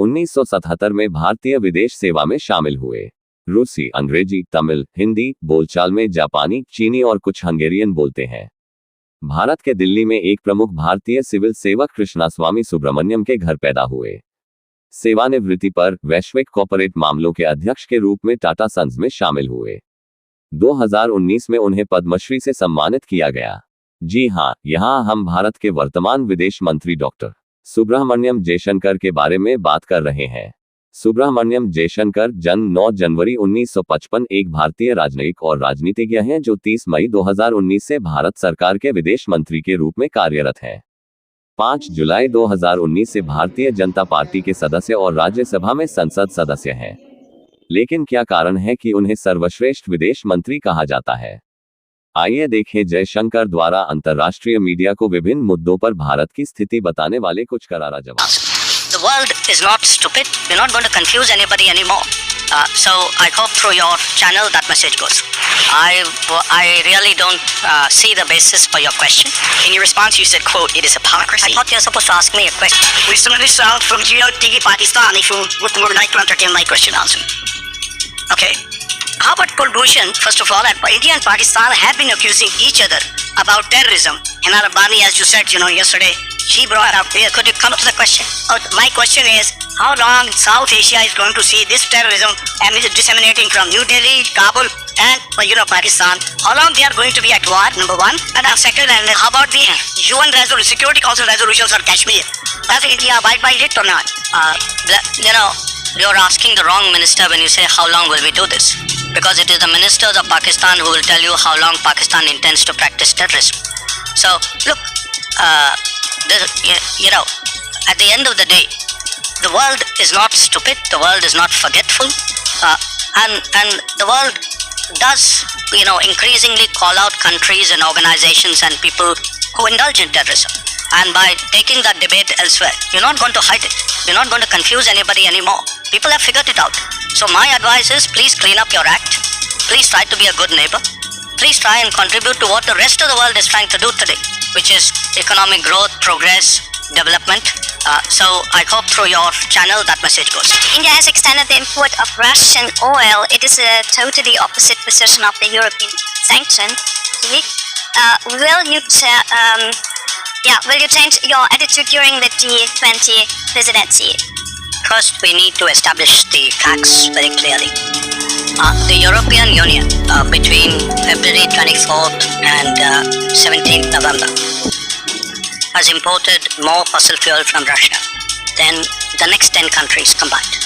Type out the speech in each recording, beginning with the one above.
1977 में भारतीय विदेश सेवा में शामिल हुए। रूसी, अंग्रेजी, तमिल, हिंदी, बोलचाल में जापानी, चीनी और कुछ हंगेरियन बोलते हैं। भारत के दिल्ली में एक प्रमुख भारतीय सिविल सेवक कृष्णास्वामी सुब्रमण्यम के घर पैदा हुए। सेवानिवृत्ति पर वैश्विक कॉर्पोरेट मामलों के अध्यक्ष के रूप में टाटा सन्स में शामिल हुए। 2019 में उन्हें पद्मश्री से सम्मानित किया गया। जी हां, यहां हम भारत के वर्तमान विदेश मंत्री डॉक्टर सुब्रमण्यम जयशंकर के बारे में बात कर रहे हैं। सुब्रमण्यम जयशंकर जन्म 9 जनवरी 1955 एक भारतीय राजनयिक और राजनीतिज्ञ हैं जो 30 मई 2019 से भारत सरकार के विदेश मंत्री के रूप में कार्यरत हैं। 5 जुलाई 2019 से भारतीय जनता पार्टी के सदस्य और राज्यसभा में संसद सदस्य हैं। लेकिन क्या कारण है कि उन्हें सर्वश्रेष्ठ विदेश मंत्री कहा जाता है? आइए देखें जयशंकर द्वारा अंतर्राष्ट्रीय मीडिया को विभिन्न मुद्दों पर भारत की स्थिति बताने वाले कुछ करारा जवाब। The world is not stupid. We're not going to confuse anybody anymore. So I hope through your channel that message goes. I really don't see the basis for your question. In your response, you said, "quote It is hypocrisy." I thought you were supposed to ask me a question. We sent this out from GeoTV Pakistan. If you would like to entertain my question, answer. Okay. How about Kulbhushan? First of all, India and Pakistan have been accusing each other about terrorism. Hina Rabbani, as you said, yesterday, she brought up here. Could you come to the question? My question is, how long South Asia is going to see this terrorism and is disseminating from New Delhi, Kabul, and Pakistan? How long they are going to be at war? Number one, and second, and how about the UN Security Council resolutions on Kashmir? Does India abide by it or not? You're asking the wrong minister when you say how long will we do this, because it is the ministers of Pakistan who will tell you how long Pakistan intends to practice terrorism. So look, at the end of the day, the world is not stupid, the world is not forgetful, and the world does increasingly call out countries and organizations and people who indulge in terrorism. And by taking that debate elsewhere, you're not going to hide it. You're not going to confuse anybody anymore. People have figured it out. So my advice is, please clean up your act. Please try to be a good neighbor. Please try and contribute to what the rest of the world is trying to do today, which is economic growth, progress, development. So I hope through your channel that message goes. India has extended the import of Russian oil. It is a totally opposite position of the European sanction. Will you change your attitude during the G20 presidency? First, we need to establish the facts very clearly. The European Union, between February 24th and 17th November, has imported more fossil fuel from Russia than the next 10 countries combined.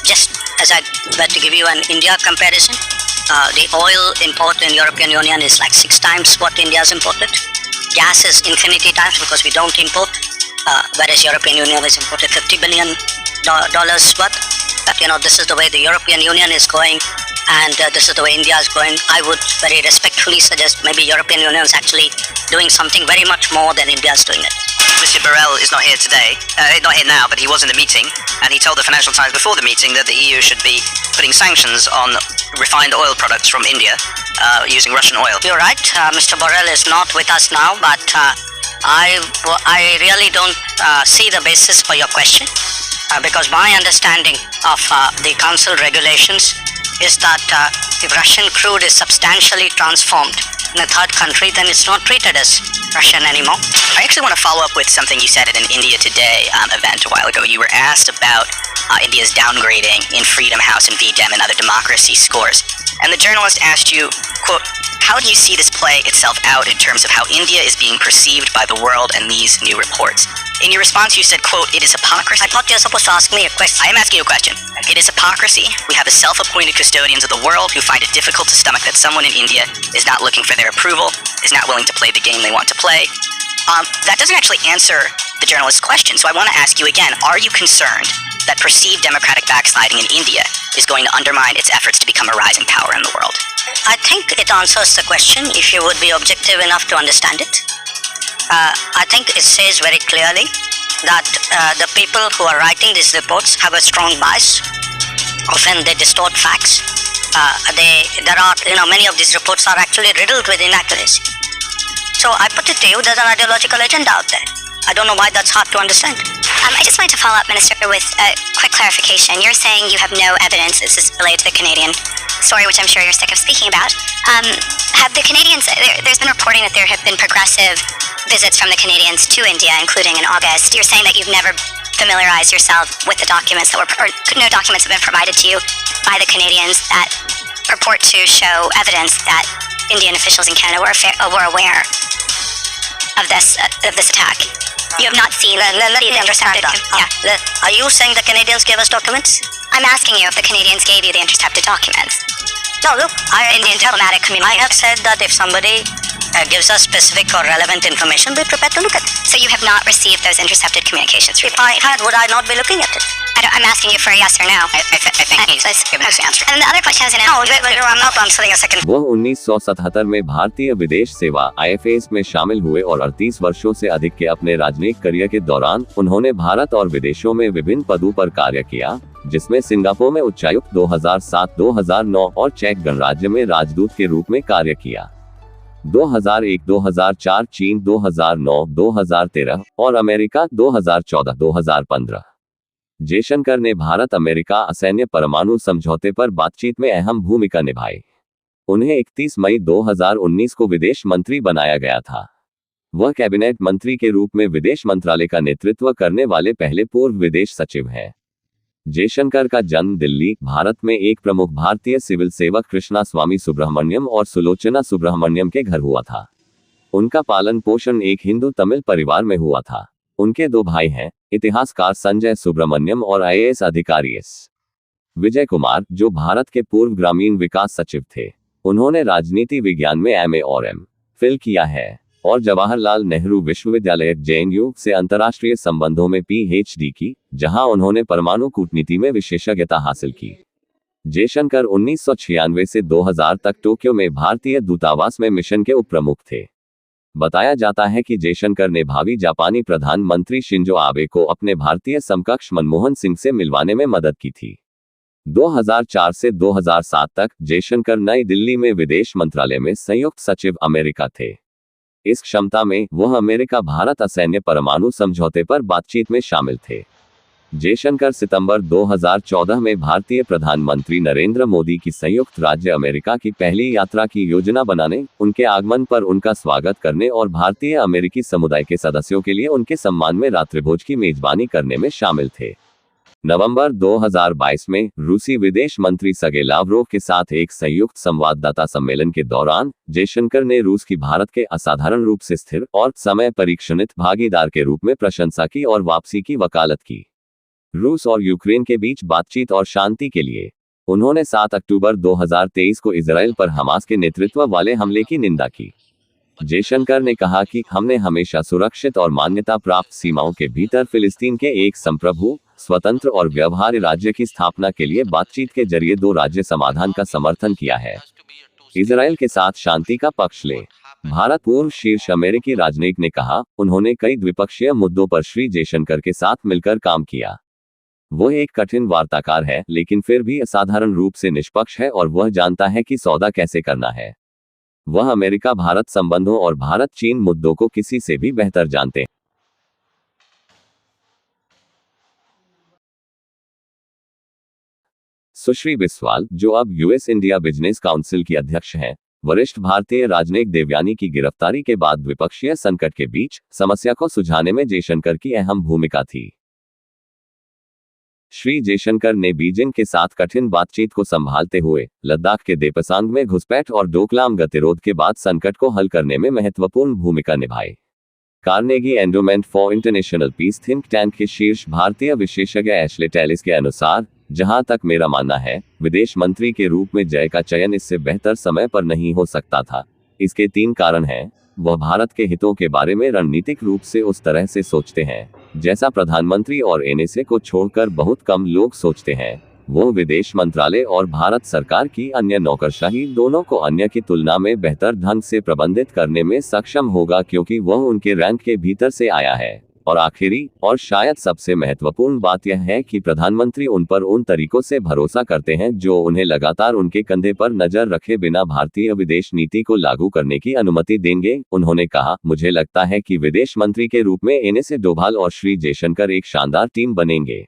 Just as I were to give you an India comparison, the oil import in European Union is like 6 times what India has imported. Gas is infinity times because we don't import, whereas European Union has imported $50 billion worth. But this is the way the European Union is going, and this is the way India is going. I would very respectfully suggest maybe European Union is actually doing something very much more than India is doing it. Mr. Borrell is not here today, not here now, but he was in the meeting, and he told the Financial Times before the meeting that the EU should be putting sanctions on refined oil products from India using Russian oil. You're right, Mr. Borrell is not with us now, but I really don't see the basis for your question, because my understanding of the Council regulations is that if Russian crude is substantially transformed in a third country, then it's not treated as Russian anymore. I actually want to follow up with something you said at an India Today event a while ago. You were asked about India's downgrading in Freedom House and VDEM and other democracy scores. And the journalist asked you, quote, "How do you see this play itself out in terms of how India is being perceived by the world and these new reports?" In your response, you said, quote, "It is hypocrisy." I thought you were supposed to ask me a question. I am asking you a question. It is hypocrisy. We have a self-appointed custodians of the world who find it difficult to stomach that someone in India is not looking for their approval, is not willing to play the game they want to play. That doesn't actually answer the journalist's question. So I want to ask you again, are you concerned that perceived democratic backsliding in India is going to undermine its efforts to become a rising power in the world? I think it answers the question if you would be objective enough to understand it. I think it says very clearly that the people who are writing these reports have a strong bias. Often they distort facts. Many of these reports are actually riddled with inaccuracy. So I put it to you, there's an ideological agenda out there. I don't know why that's hard to understand. I just wanted to follow up, Minister, with a quick clarification. You're saying you have no evidence this is related to the Canadian story, which I'm sure you're sick of speaking about. Have the Canadians, there's been reporting that there have been progressive visits from the Canadians to India, including in August. You're saying that you've never familiarized yourself with the documents that were, or no documents have been provided to you by the Canadians that purport to show evidence that Indian officials in Canada were aware of this attack. You have not seen the intercepted. Are you saying the Canadians gave us documents? I'm asking you if the Canadians gave you the intercepted documents. No, look, Indian diplomatic communication. I have said that if somebody gives us specific or relevant information, we're prepared to look at it. So you have not received those intercepted communications? If I had, would I not be looking at it? I'm asking you for a yes or no. I think he's given his answer. And the other question is I'm not answering a second. वह 1977 में भारतीय विदेश सेवा IFAS में शामिल हुए और 38 वर्षों से अधिक के अपने राजनयिक करियर के दौरान उन्होंने भारत और विदेशों में विभिन्न पदों पर कार्य किया, जिसमें सिंगापुर में उच्चायुक्त 2007-2009 और चेक गणराज्य में राजदूत के रूप में कार्य किया। 2001-2004 चीन 2009-2013 और अमेरिका 2014-2015। जयशंकर ने भारत अमेरिका असैन्य परमाणु समझौते पर बातचीत में अहम भूमिका निभाई। उन्हें 31 मई 2019 को विदेश मंत्री बनाया गया था। वह कैबिनेट मंत्री के रूप में विदेश मंत्रालय का नेतृत्व करने वाले पहले पूर्व विदेश सचिव हैं। जयशंकर का जन्म दिल्ली, भारत में एक प्रमुख भारतीय सिविल सेवक कृष्णा स्वामी सुब्रह्मण्यम और सुलोचना सुब्रह्मण्यम के घर हुआ था। उनका पालन पोषण एक हिंदू तमिल परिवार में हुआ था। उनके 2 भाई हैं, इतिहासकार संजय सुब्रह्मण्यम और IAS अधिकारी एस विजय कुमार, जो भारत के पूर्व ग्रामीण विकास सचिव थे। उन्होंने राजनीति विज्ञान में MA और MPhil किया है और जवाहरलाल नेहरू विश्वविद्यालय JNU से अंतर्राष्ट्रीय संबंधों में PhD की, जहां उन्होंने परमाणु कूटनीति में विशेषज्ञता हासिल की। जयशंकर 1996 से 2000 तक टोक्यो में भारतीय दूतावास में मिशन के उप प्रमुख थे। बताया जाता है कि जयशंकर ने भावी जापानी प्रधानमंत्री शिंजो आबे को अपने भारतीय समकक्ष मनमोहन सिंह से मिलवाने में मदद की थी। 2004 से 2007 तक जयशंकर नई दिल्ली में विदेश मंत्रालय में संयुक्त सचिव अमेरिका थे। इस क्षमता में वह अमेरिका भारत असैन्य परमाणु समझौते पर बातचीत में शामिल थे। जयशंकर सितंबर 2014 में भारतीय प्रधानमंत्री नरेंद्र मोदी की संयुक्त राज्य अमेरिका की पहली यात्रा की योजना बनाने, उनके आगमन पर उनका स्वागत करने और भारतीय अमेरिकी समुदाय के सदस्यों के लिए उनके सम्मान में रात्रिभोज की मेजबानी करने में शामिल थे। नवंबर 2022 में रूसी विदेश मंत्री सर्गेई लावरोव के साथ एक संयुक्त संवाददाता सम्मेलन के दौरान जयशंकर ने रूस की भारत के असाधारण रूप से स्थिर और समय परीक्षणित भागीदार के रूप में प्रशंसा की और वापसी की वकालत की। रूस और यूक्रेन के बीच बातचीत और शांति के लिए उन्होंने 7 अक्टूबर 2023 को इजराइल पर हमास के नेतृत्व वाले हमले की निंदा की। जयशंकर ने कहा कि हमने हमेशा सुरक्षित और मान्यता प्राप्त सीमाओं के भीतर फिलिस्तीन के एक संप्रभु, स्वतंत्र और व्यवहार्य राज्य की स्थापना के लिए बातचीत के जरिए 2 राज्य समाधान का समर्थन किया है। इजराइल के साथ शांति का पक्ष ले। भारत पूर्व शीर्ष अमेरिकी राजनयिक ने कहा, उन्होंने कई द्विपक्षीय मुद्दों पर श्री जयशंकर के साथ मिलकर काम किया। वह एक कठिन वार्ताकार है, लेकिन फिर भी असाधारण रूप से निष्पक्ष है और वह जानता है कि सौदा कैसे करना है। वह अमेरिका भारत संबंधों और भारत चीन मुद्दों को किसी से भी बेहतर जानते हैं। सुश्री बिस्वाल, जो अब US इंडिया बिजनेस काउंसिल की अध्यक्ष हैं, वरिष्ठ भारतीय राजनयिक देवयानी की गिरफ्तारी के बाद द्विपक्षीय संकट के बीच समस्या को सुलझाने में जयशंकर की अहम भूमिका थी। श्री जयशंकर ने बीजिंग के साथ कठिन बातचीत को संभालते हुए लद्दाख के देपसांग में घुसपैठ और डोकलाम गतिरोध के बाद संकट को हल करने में महत्वपूर्ण भूमिका निभाई। Carnegie endowment for international peace think tank के शीर्ष भारतीय विशेषज्ञ एशले टेलिस के अनुसार, जहां तक मेरा मानना है, विदेश मंत्री के रूप में जय का चयन इससे बेहतर समय पर नहीं हो सकता था। इसके 3 कारण हैं। वह भारत के हितों के बारे में रणनीतिक रूप से उस तरह से सोचते हैं जैसा प्रधानमंत्री और NSA को छोड़कर बहुत कम लोग सोचते हैं। वो विदेश मंत्रालय और भारत सरकार की अन्य नौकरशाही दोनों को अन्य की तुलना में बेहतर ढंग से प्रबंधित करने में सक्षम होगा, क्योंकि वह उनके रैंक के भीतर से आया है। और आखिरी और शायद सबसे महत्वपूर्ण बात यह है कि प्रधानमंत्री उन पर उन तरीकों से भरोसा करते हैं जो उन्हें लगातार उनके कंधे पर नजर रखे बिना भारतीय विदेश नीति को लागू करने की अनुमति देंगे। उन्होंने कहा, मुझे लगता है कि विदेश मंत्री के रूप में एनएस डोभाल और श्री जयशंकर एक शानदार टीम बनेंगे।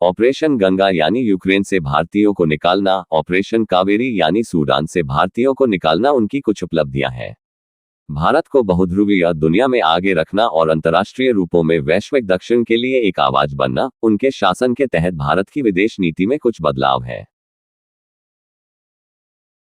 ऑपरेशन गंगा यानी यूक्रेन से भारतीयों को निकालना, ऑपरेशन कावेरी यानी सूडान से भारतीयों को निकालना उनकी कुछ उपलब्धियां हैं। भारत को बहुध्रुवीय दुनिया में आगे रखना और अंतर्राष्ट्रीय रूपों में वैश्विक दक्षिण के लिए एक आवाज बनना उनके शासन के तहत भारत की विदेश नीति में कुछ बदलाव है।